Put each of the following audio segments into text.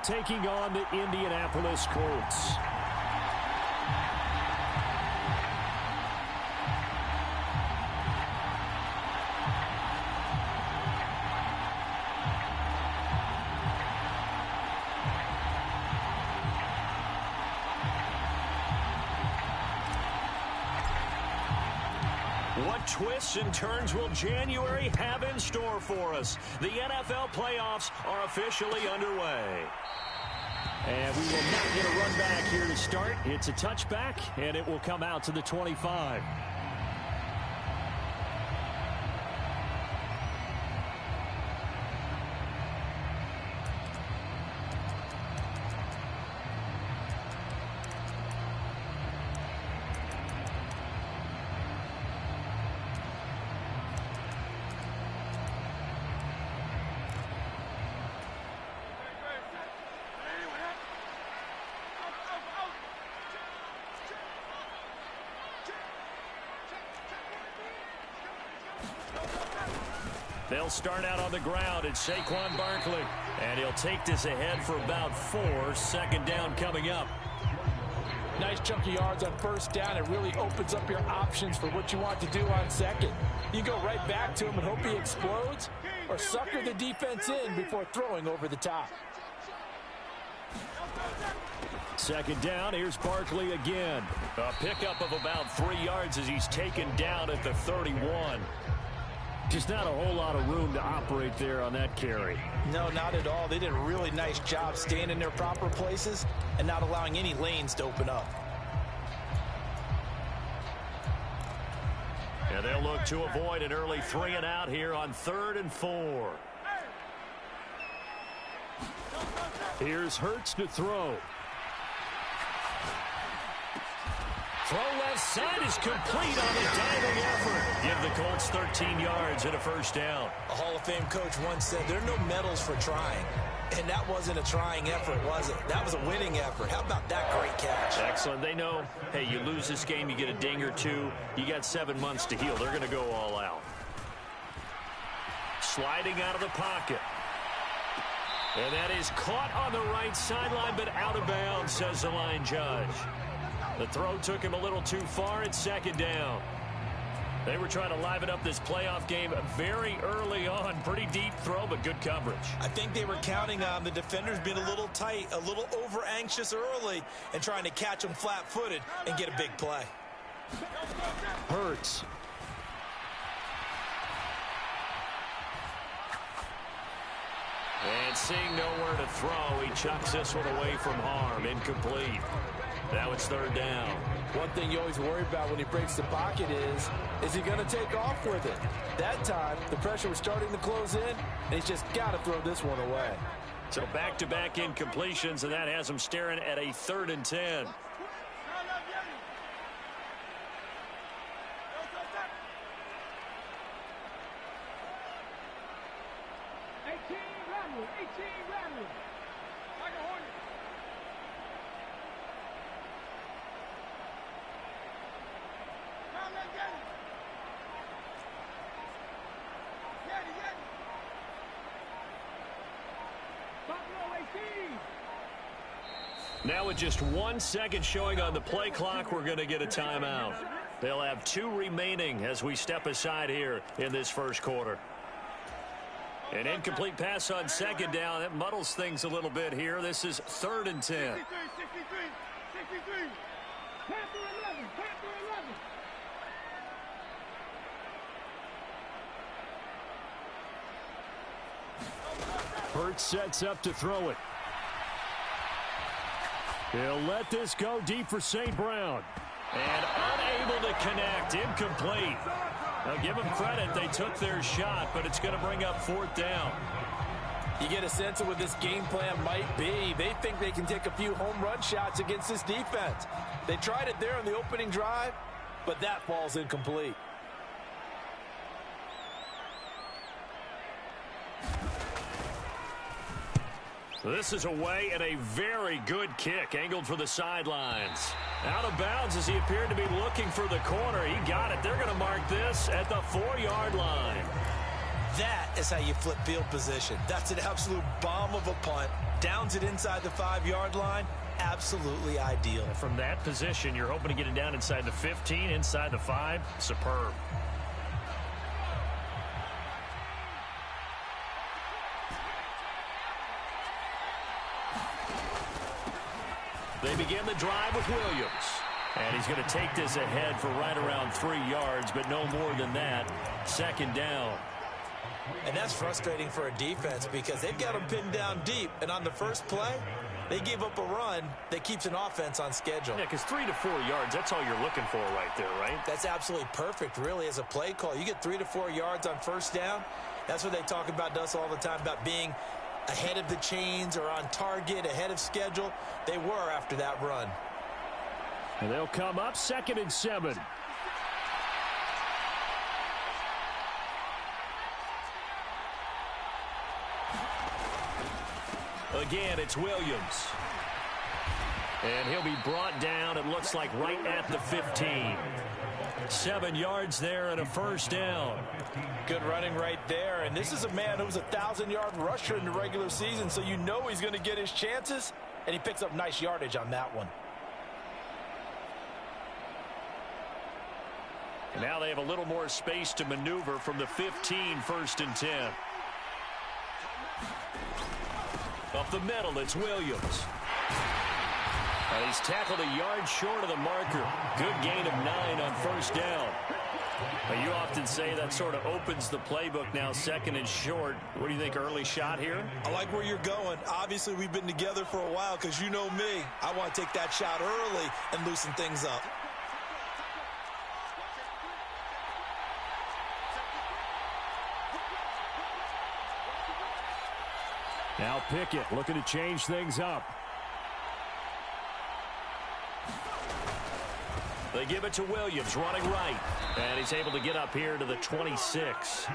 taking on the Indianapolis Colts. What twists and turns will January have in store for us? The NFL playoffs are officially underway. And we will not get a run back here to start. It's a touchback, and it will come out to the 25. They'll start out on the ground. It's Saquon Barkley. And he'll take this ahead for about 4. Second down coming up. Nice chunky yards on first down. It really opens up your options for what you want to do on second. You go right back to him and hope he explodes, or sucker the defense in before throwing over the top. Second down, here's Barkley again. A pickup of about 3 yards as he's taken down at the 31. Just not a whole lot of room to operate there on that carry. No, not at all. They did a really nice job staying in their proper places and not allowing any lanes to open up. And they'll look to avoid an early 3 and out here on 3rd and 4. Here's Hurts to throw. Throw left side is complete on the diving effort. Give the Colts 13 yards and a first down. A Hall of Fame coach once said there are no medals for trying. And that wasn't a trying effort, was it? That was a winning effort. How about that great catch? Excellent. They know, hey, you lose this game, you get a ding or two. You got 7 months to heal. They're going to go all out. Sliding out of the pocket. And that is caught on the right sideline, but out of bounds, says the line judge. The throw took him a little too far. It's second down. They were trying to liven up this playoff game very early on. Pretty deep throw, but good coverage. I think they were counting on the defenders being a little tight, a little over-anxious early, and trying to catch them flat-footed and get a big play. Hurts. And seeing nowhere to throw, he chucks this one away from harm. Incomplete. Now it's third down. One thing you always worry about when he breaks the pocket is he going to take off with it? That time, the pressure was starting to close in, and he's just got to throw this one away. So back-to-back incompletions, and that has him staring at a 3rd and 10. Now with just 1 second showing on the play clock, we're going to get a timeout. They'll have 2 remaining as we step aside here in this first quarter. An incomplete pass on second down. That muddles things a little bit here. This is 3rd and 10. Hurts sets up to throw it. He'll let this go deep for St. Brown. And unable to connect. Incomplete. Now give them credit. They took their shot, but it's going to bring up 4th down. You get a sense of what this game plan might be. They think they can take a few home run shots against this defense. They tried it there on the opening drive, but that falls incomplete. This is away and a very good kick angled for the sidelines. Out of bounds as he appeared to be looking for the corner. He got it. They're going to mark this at the 4-yard line. That is how you flip field position. That's an absolute bomb of a punt. Downs it inside the 5-yard line. Absolutely ideal. From that position, you're hoping to get it down inside the 15, inside the 5. Superb. They begin the drive with Williams. And he's going to take this ahead for right around 3 yards, but no more than that. Second down. And that's frustrating for a defense because they've got them pinned down deep. And on the first play, they gave up a run that keeps an offense on schedule. Yeah, because 3 to 4 yards, that's all you're looking for right there, right? That's absolutely perfect, really, as a play call. You get 3 to 4 yards on first down. That's what they talk about to us all the time, about being ahead of the chains or on target, ahead of schedule. They were after that run. And they'll come up 2nd and 7. Again, it's Williams. And he'll be brought down, it looks like, right at the 15. 7 yards there and a first down. Good running right there. And this is a man who was a 1,000-yard rusher in the regular season, so you know he's going to get his chances. And he picks up nice yardage on that one. And now they have a little more space to maneuver from the 15, 1st and 10. Up the middle, it's Williams. And he's tackled a yard short of the marker. Good gain of 9 on first down. Now, you often say that sort of opens the playbook now, 2nd and short. What do you think, early shot here? I like where you're going. Obviously, we've been together for a while because you know me. I want to take that shot early and loosen things up. Now Pickett looking to change things up. They give it to Williams, running right. And he's able to get up here to the 26.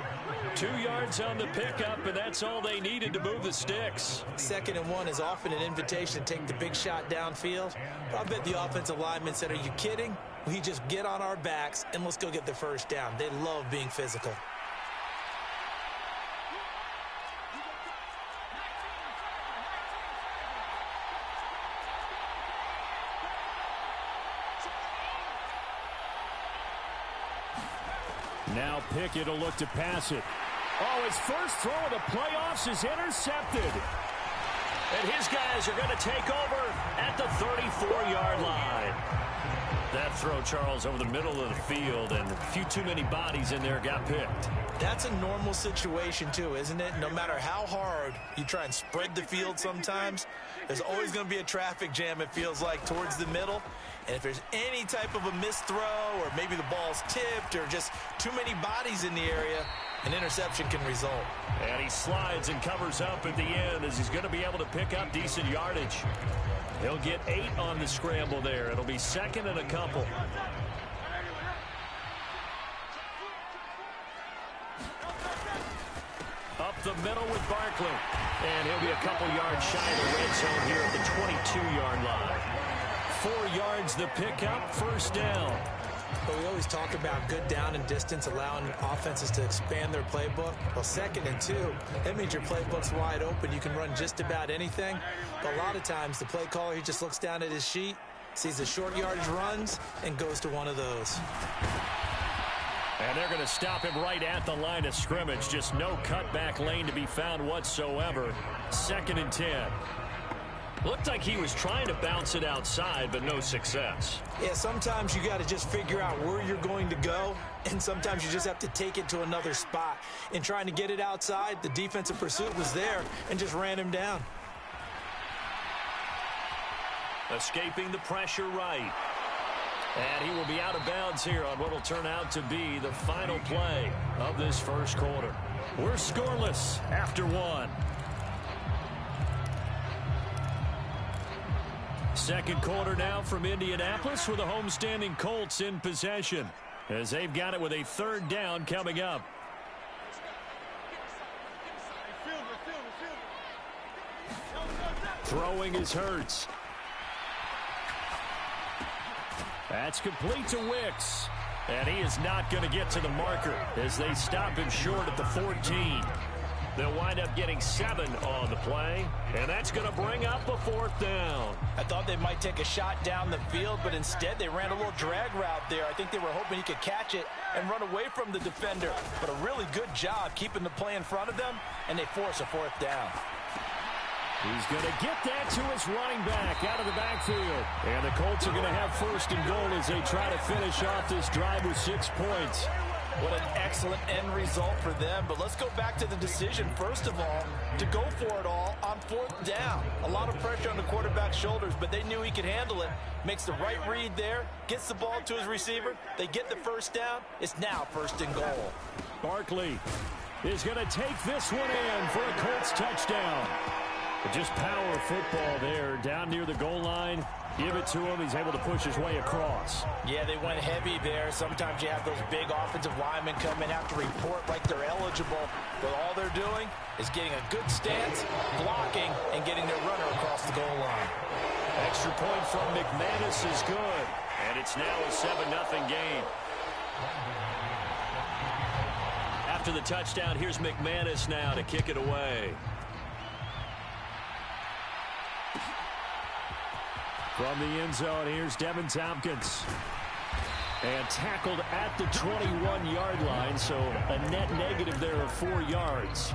2 yards on the pickup, and that's all they needed to move the sticks. 2nd and 1 is often an invitation to take the big shot downfield. But I bet the offensive lineman said, are you kidding? We just get on our backs, and let's go get the first down. They love being physical. Now Pickett will look to pass it. Oh, his first throw of the playoffs is intercepted. And his guys are going to take over at the 34-yard line. That throw, Charles, over the middle of the field, and a few too many bodies in there got picked. That's a normal situation, too, isn't it? No matter how hard you try and spread the field sometimes, there's always going to be a traffic jam, it feels like, towards the middle. And if there's any type of a missed throw or maybe the ball's tipped or just too many bodies in the area, an interception can result. And he slides and covers up at the end as he's going to be able to pick up decent yardage. He'll get 8 on the scramble there. It'll be 2nd and a couple. Up the middle with Barkley. And he'll be a couple yards shy of the red zone here at the 22-yard line. 4 yards the pickup, first down. But we always talk about good down and distance, allowing offenses to expand their playbook. Well, 2nd and 2, that means your playbook's wide open. You can run just about anything. But a lot of times, the play caller, he just looks down at his sheet, sees the short yardage runs, and goes to one of those. And they're going to stop him right at the line of scrimmage. Just no cutback lane to be found whatsoever. 2nd and 10. Looked like he was trying to bounce it outside, but no success. Yeah, sometimes you got to just figure out where you're going to go, and sometimes you just have to take it to another spot. In trying to get it outside, the defensive pursuit was there and just ran him down. Escaping the pressure right. And he will be out of bounds here on what will turn out to be the final play of this first quarter. We're scoreless after 1. Second quarter now from Indianapolis with the homestanding Colts in possession as they've got it with a 3rd down coming up. Throwing is Hurts. That's complete to Wicks. And he is not going to get to the marker as they stop him short at the 14. They'll wind up getting 7 on the play, and that's going to bring up a 4th down. I thought they might take a shot down the field, but instead they ran a little drag route there. I think they were hoping he could catch it and run away from the defender. But a really good job keeping the play in front of them, and they force a 4th down. He's going to get that to his running back out of the backfield. And the Colts are going to have 1st and goal as they try to finish off this drive with 6 points. What an excellent end result for them. But let's go back to the decision, first of all, to go for it all on 4th down. A lot of pressure on the quarterback's shoulders, but they knew he could handle it. Makes the right read there, gets the ball to his receiver. They get the 1st down. It's now 1st and goal. Barkley is going to take this one in for a Colts touchdown. But just power football there down near the goal line. Give it to him. He's able to push his way across. Yeah, they went heavy there. Sometimes you have those big offensive linemen come in, have to report like they're eligible. But all they're doing is getting a good stance, blocking, and getting their runner across the goal line. Extra point from McManus is good. And it's now a 7-0 game. After the touchdown, here's McManus now to kick it away. From the end zone, here's Devin Tompkins. And tackled at the 21-yard line, so a net negative there of 4 yards.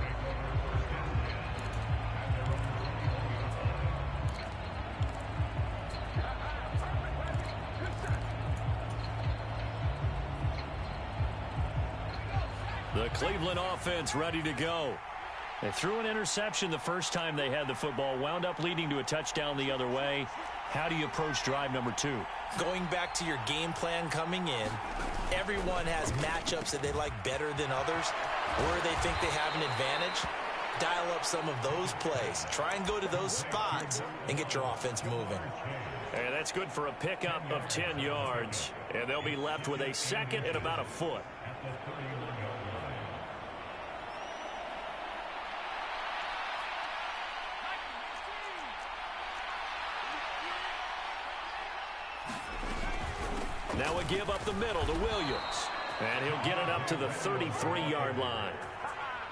The Cleveland offense ready to go. They threw an interception the first time they had the football, wound up leading to a touchdown the other way. How do you approach drive number 2? Going back to your game plan coming in, everyone has matchups that they like better than others, or they think they have an advantage. Dial up some of those plays. Try and go to those spots and get your offense moving. And that's good for a pickup of 10 yards. And they'll be left with a 2nd and about a foot. Now a give up the middle to Williams. And he'll get it up to the 33-yard line.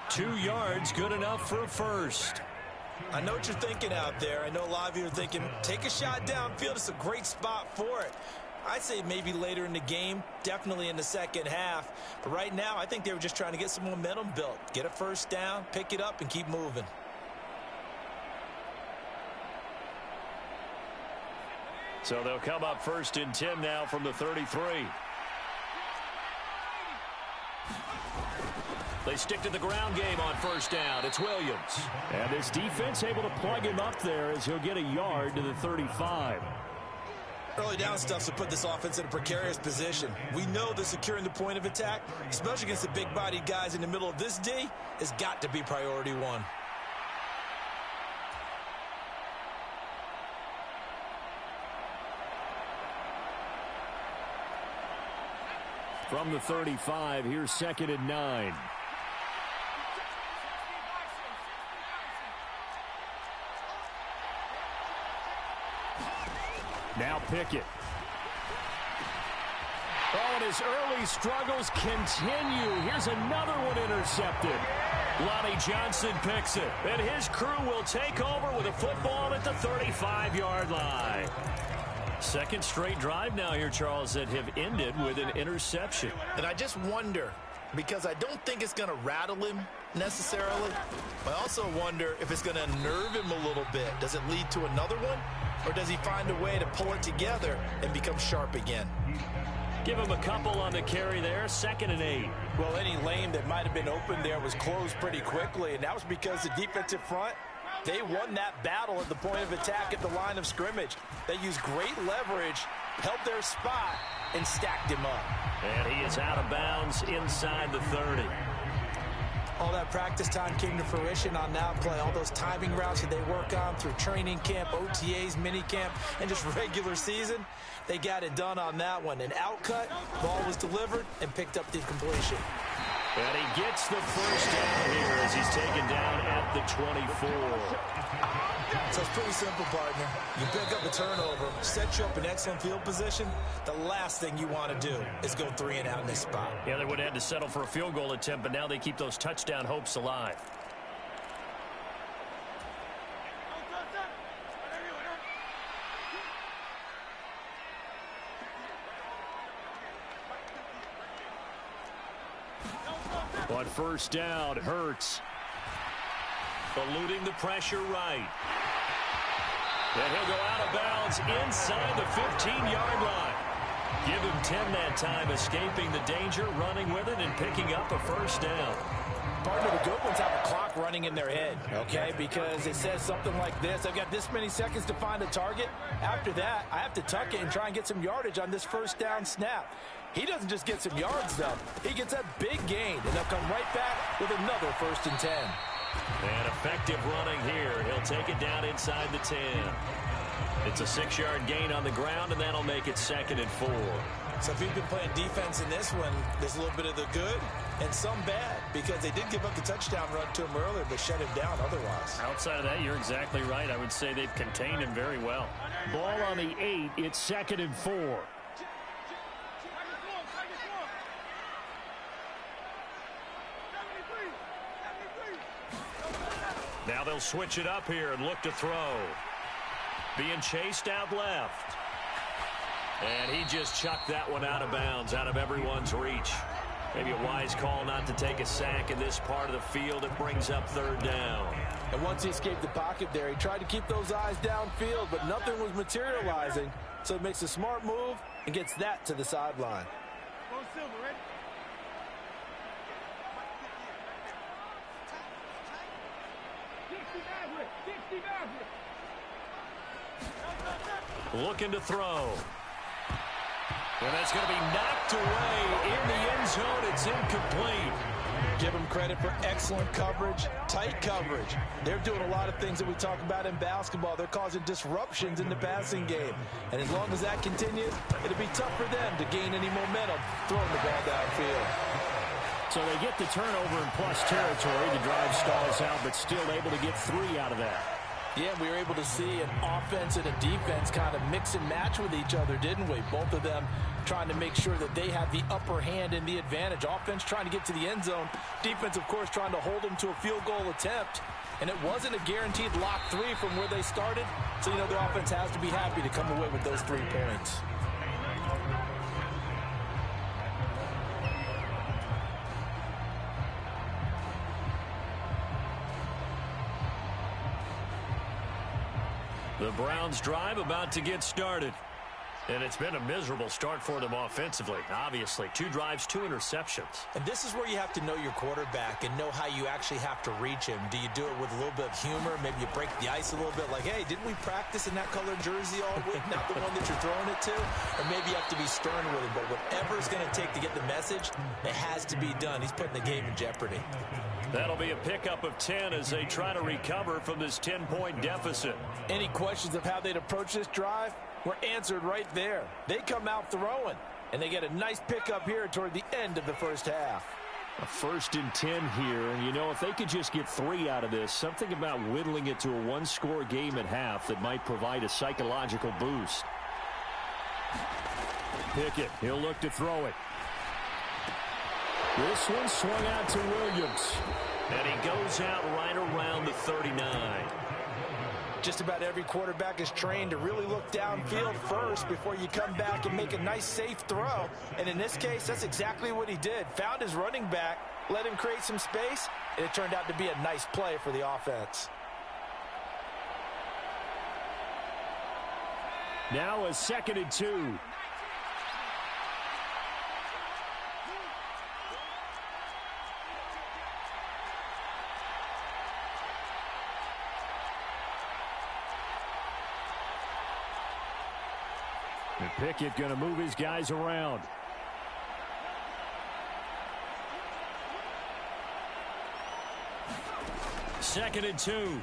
2 yards, good enough for a 1st. I know what you're thinking out there. I know a lot of you are thinking, take a shot downfield. It's a great spot for it. I'd say maybe later in the game, definitely in the second half. But right now, I think they were just trying to get some momentum built. Get a 1st down, pick it up, and keep moving. So they'll come up 1st and 10 now from the 33. They stick to the ground game on 1st down. It's Williams. And this defense able to plug him up there as he'll get a yard to the 35. Early down stuff to put this offense in a precarious position. We know that securing the point of attack, especially against the big-bodied guys in the middle of this D, has got to be priority 1. From the 35, here's 2nd and 9. Now Pickett. Oh, and his early struggles continue. Here's another one intercepted. Lonnie Johnson picks it. And his crew will take over with a football at the 35-yard line. 2nd straight drive now here, Charles, that have ended with an interception. And I just wonder, because I don't think it's going to rattle him necessarily. I also wonder if it's going to nerve him a little bit. Does it lead to another one? Or does he find a way to pull it together and become sharp again? Give him a couple on the carry there. 2nd and 8. Well, any lane that might have been open there was closed pretty quickly, and that was because the defensive front, they won that battle at the point of attack at the line of scrimmage. They used great leverage, held their spot, and stacked him up. And he is out of bounds inside the 30. All that practice time came to fruition on that play. All those timing routes that they work on through training camp, OTAs, minicamp, and just regular season, they got it done on that one. An outcut, ball was delivered, and picked up the completion. And he gets the 1st down here as he's taken down at the 24. So it's pretty simple, partner. You pick up a turnover, set you up in excellent field position. The last thing you want to do is go 3 and out in this spot. Yeah, they would have had to settle for a field goal attempt, but now they keep those touchdown hopes alive. On first down, Hurts eluding the pressure right. And he'll go out of bounds inside the 15-yard line. Give him 10 that time, escaping the danger, running with it, and picking up a first down. Partner, the good ones have a clock running in their head, okay? Because it says something like this. I've got this many seconds to find a target. After that, I have to tuck it and try and get some yardage on this first down snap. He doesn't just get some yards, though. He gets a big gain, and they'll come right back with another 1st and 10. And effective running here. He'll take it down inside the 10. It's a 6-yard gain on the ground, and that'll make it 2nd and 4. So if you've been playing defense in this one, there's a little bit of the good and some bad, because they did give up the touchdown run to him earlier, but shut him down otherwise. Outside of that, you're exactly right. I would say they've contained him very well. Ball on the 8. It's 2nd and 4. Now they'll switch it up here and look to throw. Being chased out left. And he just chucked that one out of bounds, out of everyone's reach. Maybe a wise call not to take a sack in this part of the field. It brings up 3rd down. And once he escaped the pocket there, he tried to keep those eyes downfield, but nothing was materializing. So he makes a smart move and gets that to the sideline. Looking to throw. And that's going to be knocked away in the end zone. It's incomplete. Give them credit for excellent coverage, tight coverage. They're doing a lot of things that we talk about in basketball. They're causing disruptions in the passing game. And as long as that continues, it'll be tough for them to gain any momentum throwing the ball downfield. So they get the turnover in plus territory. The drive stalls out, but still able to get 3 out of that. Yeah, we were able to see an offense and a defense kind of mix and match with each other, didn't we? Both of them trying to make sure that they have the upper hand and the advantage. Offense trying to get to the end zone. Defense, of course, trying to hold them to a field goal attempt. And it wasn't a guaranteed lock 3 from where they started. So, you know, the offense has to be happy to come away with those 3 points. The Browns drive about to get started. And it's been a miserable start for them offensively. Obviously, 2 drives, 2 interceptions. And this is where you have to know your quarterback and know how you actually have to reach him. Do you do it with a little bit of humor? Maybe you break the ice a little bit like, hey, didn't we practice in that colored jersey all week? Not the one that you're throwing it to? Or maybe you have to be stern with him. But whatever it's going to take to get the message, it has to be done. He's putting the game in jeopardy. That'll be a pickup of 10 as they try to recover from this 10-point deficit. Any questions of how they'd approach this drive were answered right there. They come out throwing, and they get a nice pickup here toward the end of the first half. A 1st and 10 here, and you know, if they could just get 3 out of this, something about whittling it to a 1-score game at half that might provide a psychological boost. Pickett, he'll look to throw it. This one swung out to Williams. And he goes out right around the 39. Just about every quarterback is trained to really look downfield first before you come back and make a nice, safe throw. And in this case, that's exactly what he did. Found his running back, let him create some space, and it turned out to be a nice play for the offense. Now a 2nd and 2. And Pickett going to move his guys around. Second and 2.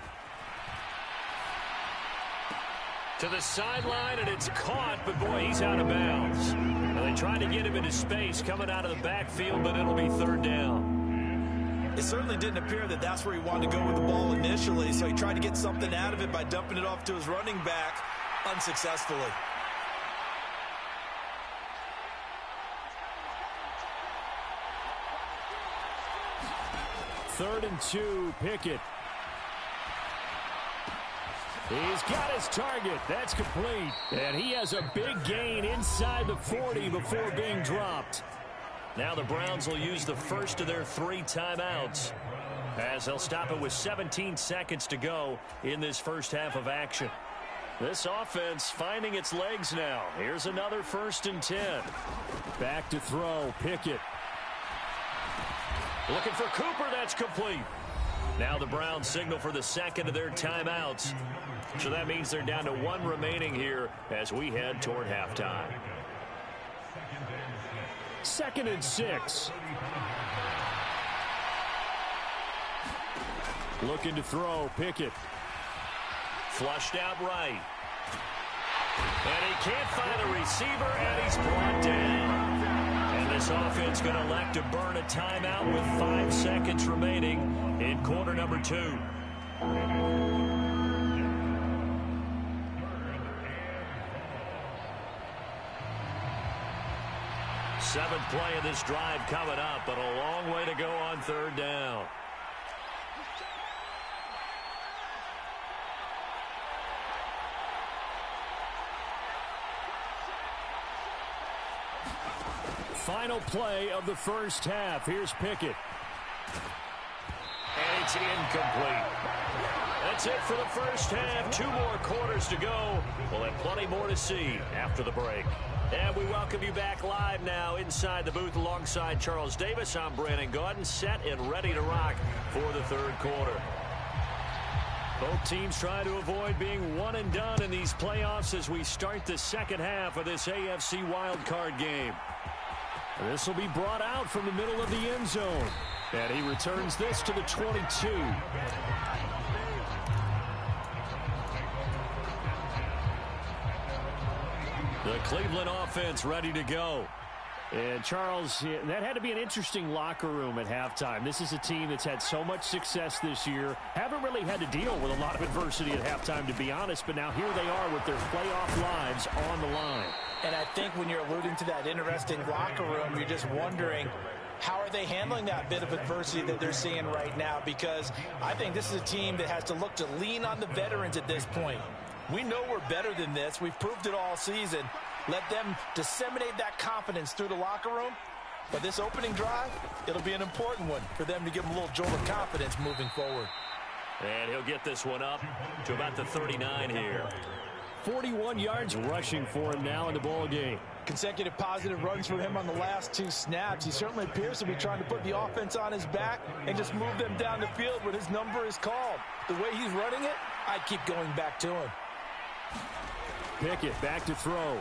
To the sideline, and it's caught, but boy, he's out of bounds. Well, they tried to get him into space coming out of the backfield, but it'll be 3rd down. It certainly didn't appear that that's where he wanted to go with the ball initially, so he tried to get something out of it by dumping it off to his running back unsuccessfully. Third and 2, Pickett. He's got his target. That's complete. And he has a big gain inside the 40 before being dropped. Now the Browns will use the first of their 3 timeouts, as they'll stop it with 17 seconds to go in this first half of action. This offense finding its legs now. Here's another 1st and 10. Back to throw, Pickett. Looking for Cooper, that's complete. Now the Browns signal for the second of their timeouts. So that means they're down to 1 remaining here as we head toward halftime. 2nd and 6. Looking to throw, Pickett. Flushed out right. And he can't find a receiver, and he's brought down. And this offense going to elect to burn a timeout with 5 seconds remaining in quarter number 2. 7th play of this drive coming up, but a long way to go on 3rd down. Final play of the first half. Here's Pickett. And it's incomplete. That's it for the first half. 2 more quarters to go. We'll have plenty more to see after the break. And we welcome you back live now inside the booth alongside Charles Davis. I'm Brandon Gaudin, set and ready to rock for the 3rd quarter. Both teams try to avoid being one and done in these playoffs as we start the second half of this AFC wildcard game. This will be brought out from the middle of the end zone. And he returns this to the 22. The Cleveland offense ready to go. And Charles, that had to be an interesting locker room at halftime. This is a team that's had so much success this year. Haven't really had to deal with a lot of adversity at halftime, to be honest. But now here they are with their playoff lives on the line. And I think when you're alluding to that interesting locker room, you're just wondering, how are they handling that bit of adversity that they're seeing right now? Because I think this is a team that has to look to lean on the veterans at this point. We know we're better than this. We've proved it all season. Let them disseminate that confidence through the locker room. But this opening drive, it'll be an important one for them to give them a little jolt of confidence moving forward. And he'll get this one up to about the 39 here. 41 yards rushing for him now in the ball game. Consecutive positive runs for him on the last 2 snaps. He certainly appears to be trying to put the offense on his back and just move them down the field when his number is called. The way he's running it, I'd keep going back to him. Pickett back to throw.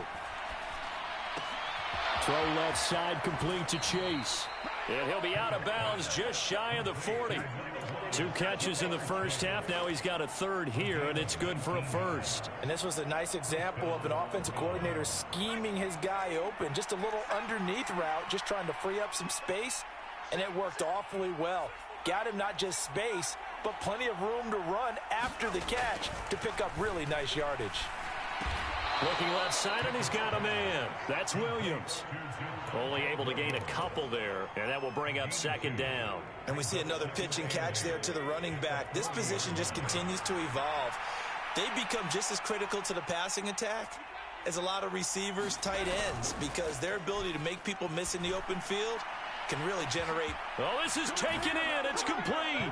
Throw left side complete to Chase. And he'll be out of bounds just shy of the 40. 2 catches in the first half. Now he's got a 3rd here, and it's good for a 1st. And this was a nice example of an offensive coordinator scheming his guy open. Just a little underneath route, just trying to free up some space, and it worked awfully well. Got him not just space, but plenty of room to run after the catch to pick up really nice yardage. Looking left side, and he's got a man. That's Williams. Only able to gain a couple there, and that will bring up 2nd down. And we see another pitch and catch there to the running back. This position just continues to evolve. They become just as critical to the passing attack as a lot of receivers, tight ends, because their ability to make people miss in the open field can really generate. Oh, this is taken in. It's complete.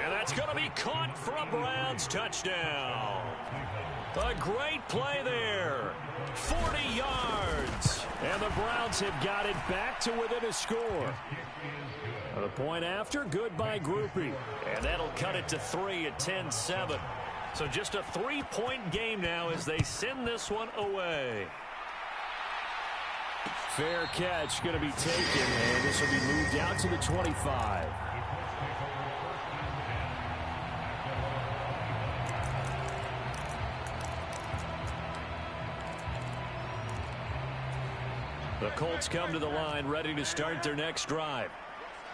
And that's going to be caught for a Browns touchdown. A great play there. 40 yards. And the Browns have got it back to within a score. The point after, good by Groupie. And that'll cut it to 3 at 10-7. So just a 3-point game now as they send this one away. Fair catch going to be taken, and this will be moved out to the 25. The Colts come to the line ready to start their next drive.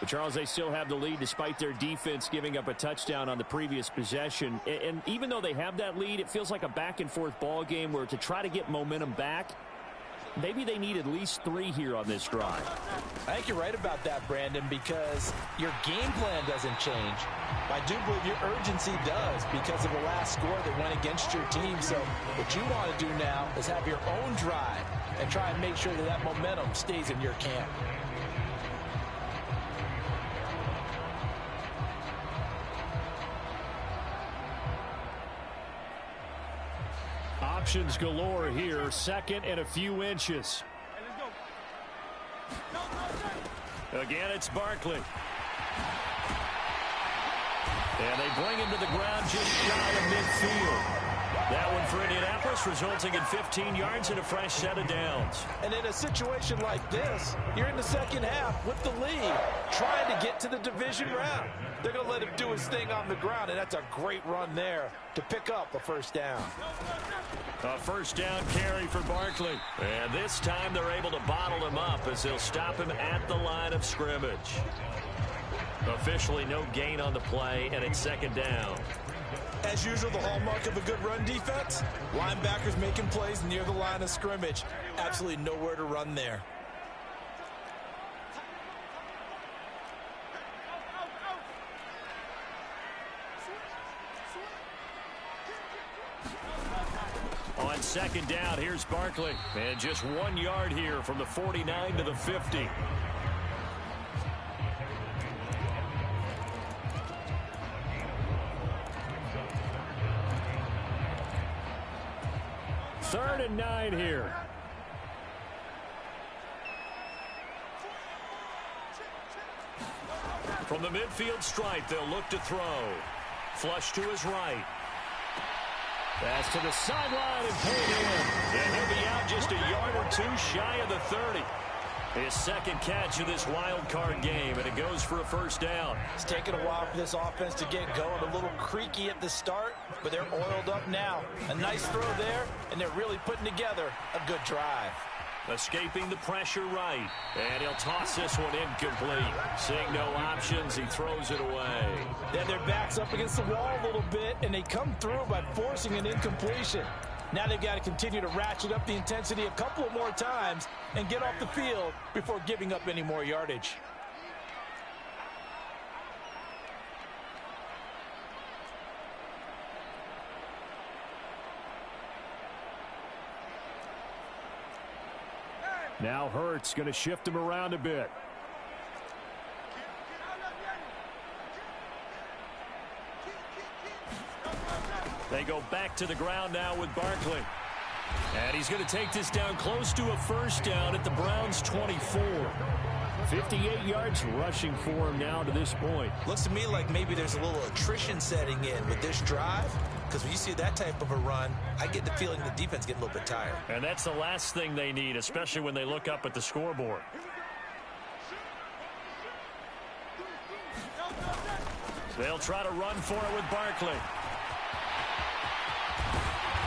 But Charles, they still have the lead despite their defense giving up a touchdown on the previous possession. And even though they have that lead, it feels like a back-and-forth ball game where to try to get momentum back, maybe they need at least 3 here on this drive. I think you're right about that, Brandon, because your game plan doesn't change. I do believe your urgency does because of the last score that went against your team. So what you want to do now is have your own drive and try and make sure that that momentum stays in your camp. Options galore here. 2nd and a few inches. Again, it's Barkley. And they bring him to the ground just shy of midfield. That one for Indianapolis, resulting in 15 yards and a fresh set of downs. And in a situation like this, you're in the second half with the lead, trying to get to the division round. They're going to let him do his thing on the ground, and that's a great run there to pick up a first down. A first down carry for Barkley. And this time they're able to bottle him up as they'll stop him at the line of scrimmage. Officially no gain on the play, and it's 2nd down. As usual, the hallmark of a good run defense, linebackers making plays near the line of scrimmage. Absolutely nowhere to run there. On 2nd down, here's Barkley. And just 1 yard here from the 49 to the 50. Third and 9 here. From the midfield stripe, they'll look to throw. Flush to his right. Pass to the sideline and pulled in. And he'll be out just a yard or 2 shy of the 30. His 2nd catch of this wild card game, and it goes for a first down. It's taken a while for this offense to get going. A little creaky at the start, but they're oiled up now. A nice throw there, and they're really putting together a good drive. Escaping the pressure right. And he'll toss this one incomplete. Seeing no options, he throws it away. Then their backs up against the wall a little bit, and they come through by forcing an incompletion. Now they've got to continue to ratchet up the intensity a couple of more times and get off the field before giving up any more yardage. Now Hurts going to shift him around a bit. They go back to the ground now with Barkley. And he's going to take this down close to a first down at the Browns' 24. 58 yards rushing for him now to this point. Looks to me like maybe there's a little attrition setting in with this drive, because when you see that type of a run, I get the feeling the defense get a little bit tired. And that's the last thing they need, especially when they look up at the scoreboard. They'll try to run for it with Barkley.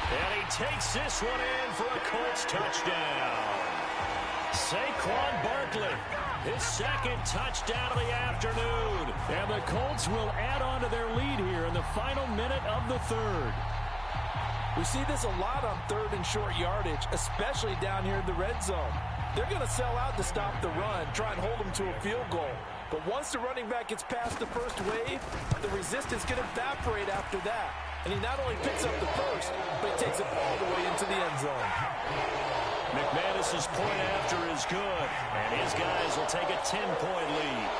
And he takes this one in for a Colts touchdown. Saquon Barkley, his 2nd touchdown of the afternoon. And the Colts will add on to their lead here in the final minute of the 3rd. We see this a lot on 3rd and short yardage, especially down here in the red zone. They're going to sell out to stop the run, try and hold them to a field goal. But once the running back gets past the first wave, the resistance can evaporate after that. And he not only picks up the first, but he takes it all the way into the end zone. McManus's point after is good, and his guys will take a 10-point lead.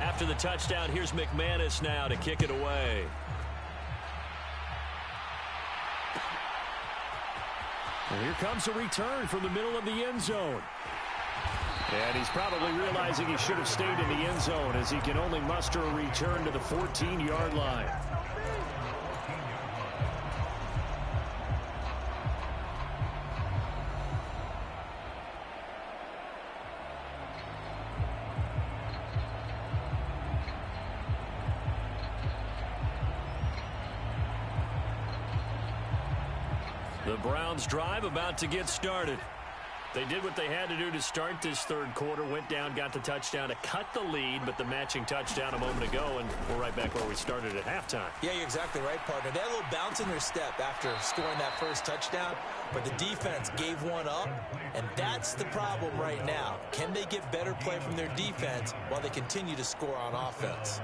After the touchdown, here's McManus now to kick it away. And here comes a return from the middle of the end zone. And he's probably realizing he should have stayed in the end zone as he can only muster a return to the 14-yard line. The Browns drive about to get started. They did what they had to do to start this third quarter. Went down, got the touchdown to cut the lead, but the matching touchdown a moment ago, and we're right back where we started at halftime. Yeah, you're exactly right, partner. They had a little bounce in their step after scoring that first touchdown, but the defense gave one up, and that's the problem right now. Can they get better play from their defense while they continue to score on offense?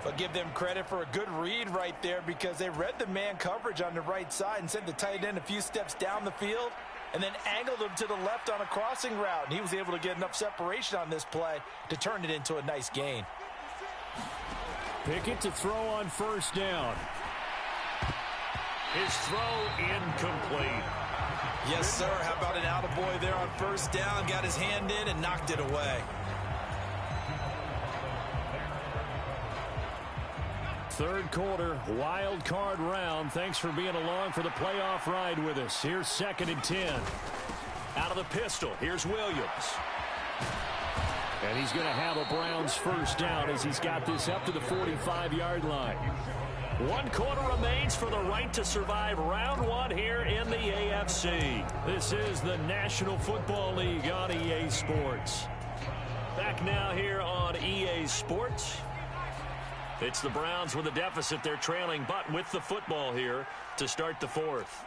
I'll give them credit for a good read right there because they read the man coverage on the right side and sent the tight end a few steps down the field and then angled him to the left on a crossing route. And he was able to get enough separation on this play to turn it into a nice gain. Pickett to throw on first down. His throw incomplete. Yes, sir. How about an attaboy there on first down? Got his hand in and knocked it away. Third quarter, wild card round. Thanks for being along for the playoff ride with us. Here's 2nd and 10. Out of the pistol, here's Williams. And he's going to have a Browns first down as he's got this up to the 45-yard line. 1 quarter remains for the right to survive round 1 here in the AFC. This is the National Football League on EA Sports. Back now here on EA Sports. It's the Browns with a deficit. They're trailing, but with the football here to start the fourth.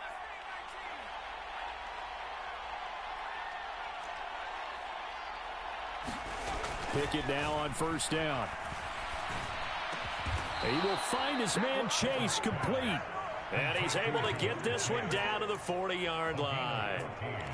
Pickett now on first down. He will find his man Chase complete. And he's able to get this one down to the 40-yard line.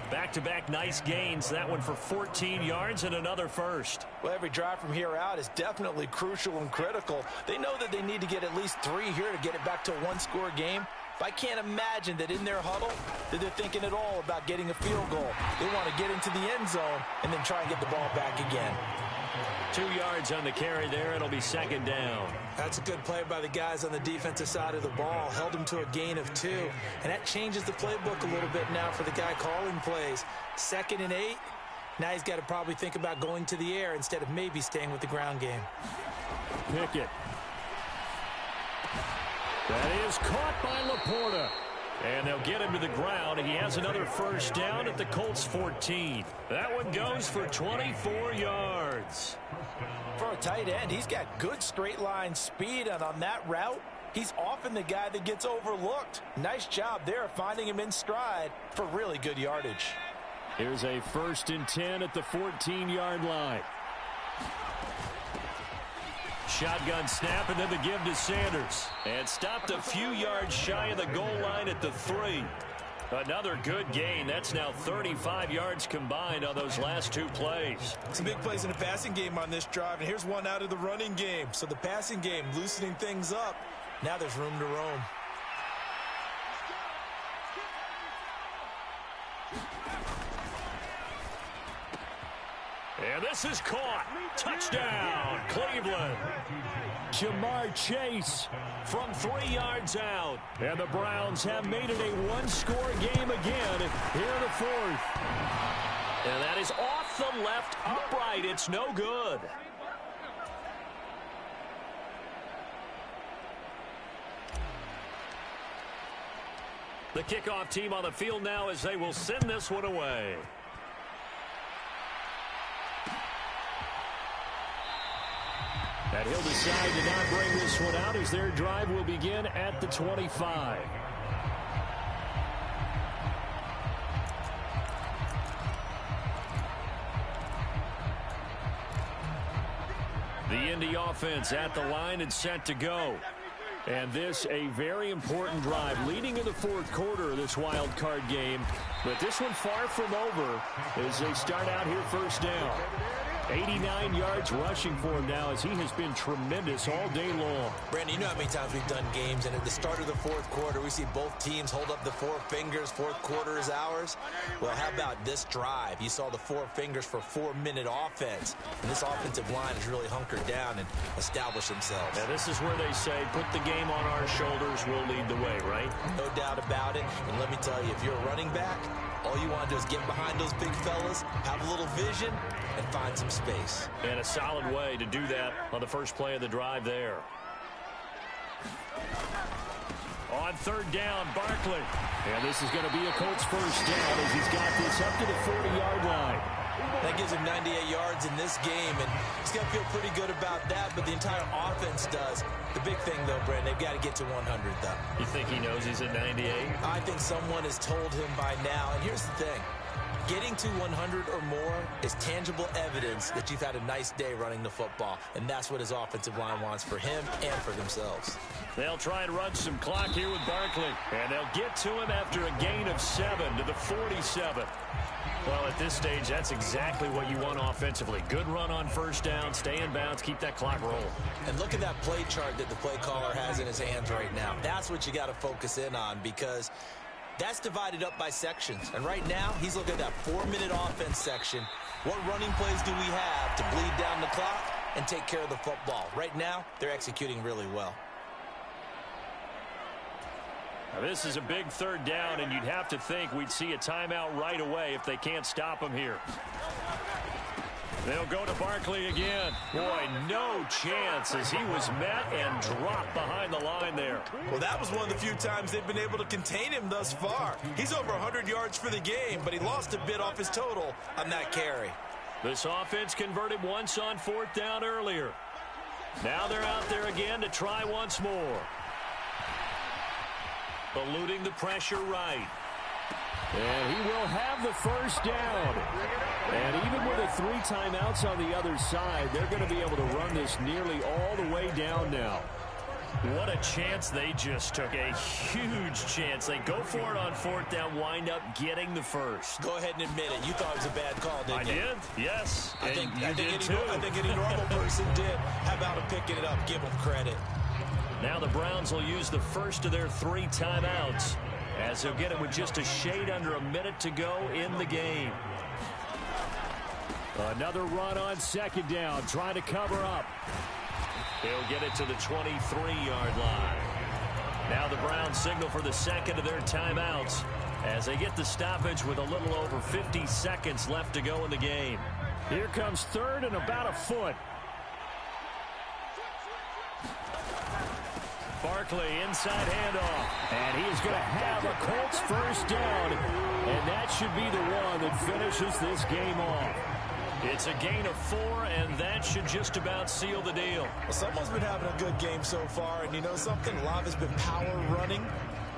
Back-to-back nice gains. That one for 14 yards and another first. Well, every drive from here out is definitely crucial and critical. They know that they need to get at least 3 here to get it back to a one-score game. But I can't imagine that in their huddle that they're thinking at all about getting a field goal. They want to get into the end zone and then try and get the ball back again. 2 yards on the carry there. It'll be 2nd down. That's a good play by the guys on the defensive side of the ball. Held him to a gain of 2. And that changes the playbook a little bit now for the guy calling plays. 2nd and 8. Now he's got to probably think about going to the air instead of maybe staying with the ground game. Pickett. That is caught by Laporta. And they'll get him to the ground. He has another first down at the Colts 14. That one goes for 24 yards. For a tight end, he's got good straight line speed, and on that route, he's often the guy that gets overlooked. Nice job there finding him in stride for really good yardage. Here's a 1st and 10 at the 14-yard line. Shotgun snap, and then the give to Sanders. And stopped a few yards shy of the goal line at the 3. Another good gain. That's now 35 yards combined on those last 2 plays. Some big plays in the passing game on this drive, and here's one out of the running game. So the passing game loosening things up. Now there's room to roam. And this is caught. Touchdown, Cleveland. Jamar Chase from 3 yards out. And the Browns have made it a one-score game again here in the fourth. And that is off the left upright. It's no good. The kickoff team on the field now as they will send this one away. And he'll decide to not bring this one out as their drive will begin at the 25. The Indy offense at the line and set to go. And this a very important drive leading in the fourth quarter of this wild card game. But this one far from over as they start out here first down. 89 yards rushing for him now as he has been tremendous all day long. Brandon, you know how many times we've done games, and at the start of the fourth quarter, we see both teams hold up the 4 fingers. Fourth quarter is ours. Well, how about this drive? You saw the 4 fingers for 4-minute offense. And this offensive line has really hunkered down and established themselves. Now, this is where they say, put the game on our shoulders, we'll lead the way, right? No doubt about it. And let me tell you, if you're a running back, all you want to do is get behind those big fellas, have a little vision, and find some space. And a solid way to do that on the first play of the drive there. On On third down, Barkley. And this is going to be a Colts first down as he's got this up to the 40-yard line. That gives him 98 yards in this game, and he's going to feel pretty good about that, but the entire offense does. The big thing, though, Brandon, they've got to get to 100, though. You think he knows he's at 98? I think someone has told him by now, and here's the thing. Getting to 100 or more is tangible evidence that you've had a nice day running the football, and that's what his offensive line wants for him and for themselves. They'll try and run some clock here with Barkley, and they'll get to him after a gain of 7 to the 47. Well, at this stage, that's exactly what you want offensively. Good run on first down, stay in bounds, keep that clock rolling. And look at that play chart that the play caller has in his hands right now. That's what you got to focus in on, because that's divided up by sections. And right now, he's looking at that 4-minute offense section. What running plays do we have to bleed down the clock and take care of the football? Right now, they're executing really well. Now, this is a big third down, and you'd have to think we'd see a timeout right away if they can't stop him here. They'll go to Barkley again. Boy, no chance as he was met and dropped behind the line there. Well, that was one of the few times they've been able to contain him thus far. He's over 100 yards for the game, but he lost a bit off his total on that carry. This offense converted once on fourth down earlier. Now they're out there again to try once more. Eluding the pressure right. And he will have the first down. And even with the 3 timeouts on the other side, they're going to be able to run this nearly all the way down now. What a chance they just took. A huge chance. They go for it on fourth down, wind up getting the first. Go ahead and admit it. You thought it was a bad call, didn't you? I did, yes. I think any normal person did. How about him picking it up? Give him credit. Now the Browns will use the first of their 3 timeouts, as they'll get it with just a shade under a minute to go in the game. Another run on second down, trying to cover up. He'll get it to the 23-yard line. Now the Browns signal for the second of their timeouts as they get the stoppage with a little over 50 seconds left to go in the game. Here comes third and about a foot. Barkley, inside handoff. And he is going to have a Colts first down. And that should be the one that finishes this game off. It's a gain of 4, and that should just about seal the deal. Well, someone's been having a good game so far, and you know something? A lot has been power running.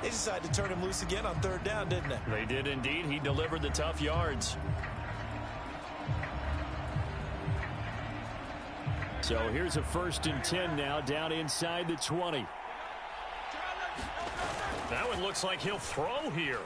They decided to turn him loose again on third down, didn't they? They did indeed. He delivered the tough yards. So here's a 1st and 10 now, down inside the 20. That one looks like he'll throw here.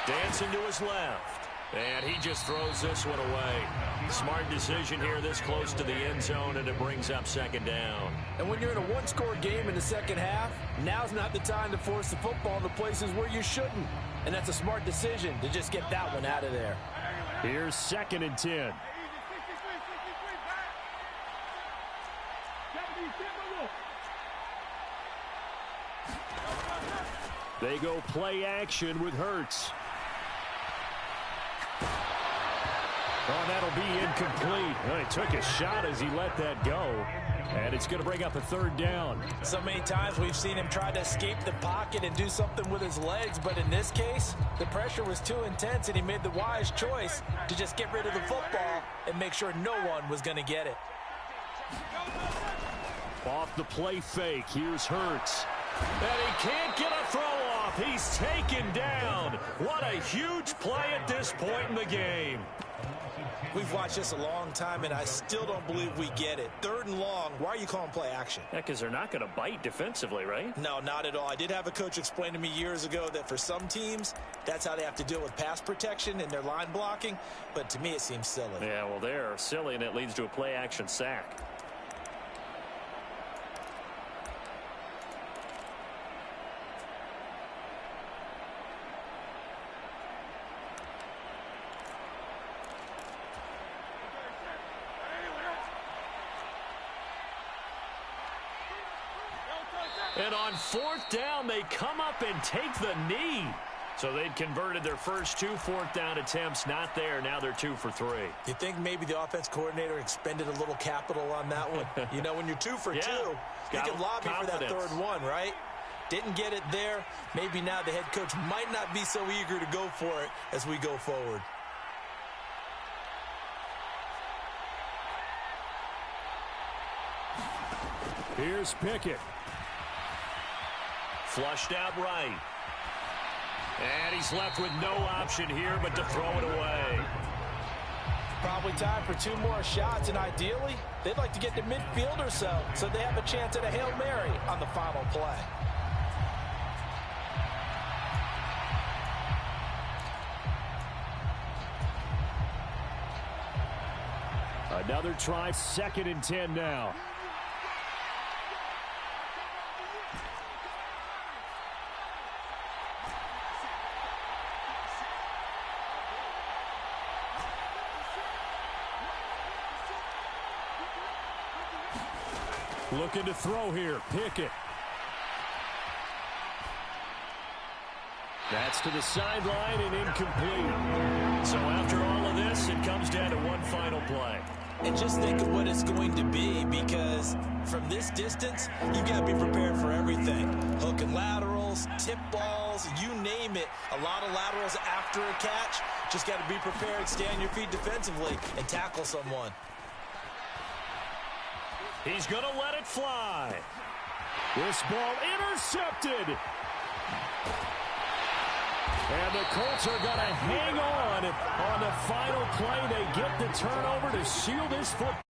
Dancing to his left. And he just throws this one away. Smart decision here this close to the end zone, and it brings up second down. And when you're in a one-score game in the second half, now's not the time to force the football in the places where you shouldn't. And that's a smart decision to just get that one out of there. Here's 2nd and 10. They go play action with Hurts. Oh, that'll be incomplete. Well, he took a shot as he let that go. And it's going to bring up a 3rd down. So many times we've seen him try to escape the pocket and do something with his legs. But in this case, the pressure was too intense, and he made the wise choice to just get rid of the football and make sure no one was going to get it. Off the play fake, here's Hurts. And he can't get a throw off. He's taken down. What a huge play at this point in the game. We've watched this a long time, and I still don't believe we get it. 3rd and long, why are you calling play action? Yeah, because they're not going to bite defensively, right? No, not at all. I did have a coach explain to me years ago that for some teams, that's how they have to deal with pass protection and their line blocking. But to me, it seems silly. Yeah, well, they're silly, and it leads to a play action sack. And on 4th down, they come up and take the knee. So they'd converted their first 2 4th down attempts. Not there. Now they're 2 for 3. You think maybe the offense coordinator expended a little capital on that one? You know, when you're 2 for 2, you can lobby for that 3rd one, right? Didn't get it there. Maybe now the head coach might not be so eager to go for it as we go forward. Here's Pickett. Flushed out right. And he's left with no option here but to throw it away. Probably time for 2 more shots, and ideally, they'd like to get to midfield or so they have a chance at a Hail Mary on the final play. Another try, 2nd and 10 now. Looking to throw here, Pickett. That's to the sideline and incomplete. So after all of this, it comes down to one final play. And just think of what it's going to be, because from this distance, you've got to be prepared for everything. Hook and laterals, tip balls, you name it. A lot of laterals after a catch. Just got to be prepared, stay on your feet defensively, and tackle someone. He's going to let it fly. This ball intercepted. And the Colts are going to hang on the final play. They get the turnover to seal this football.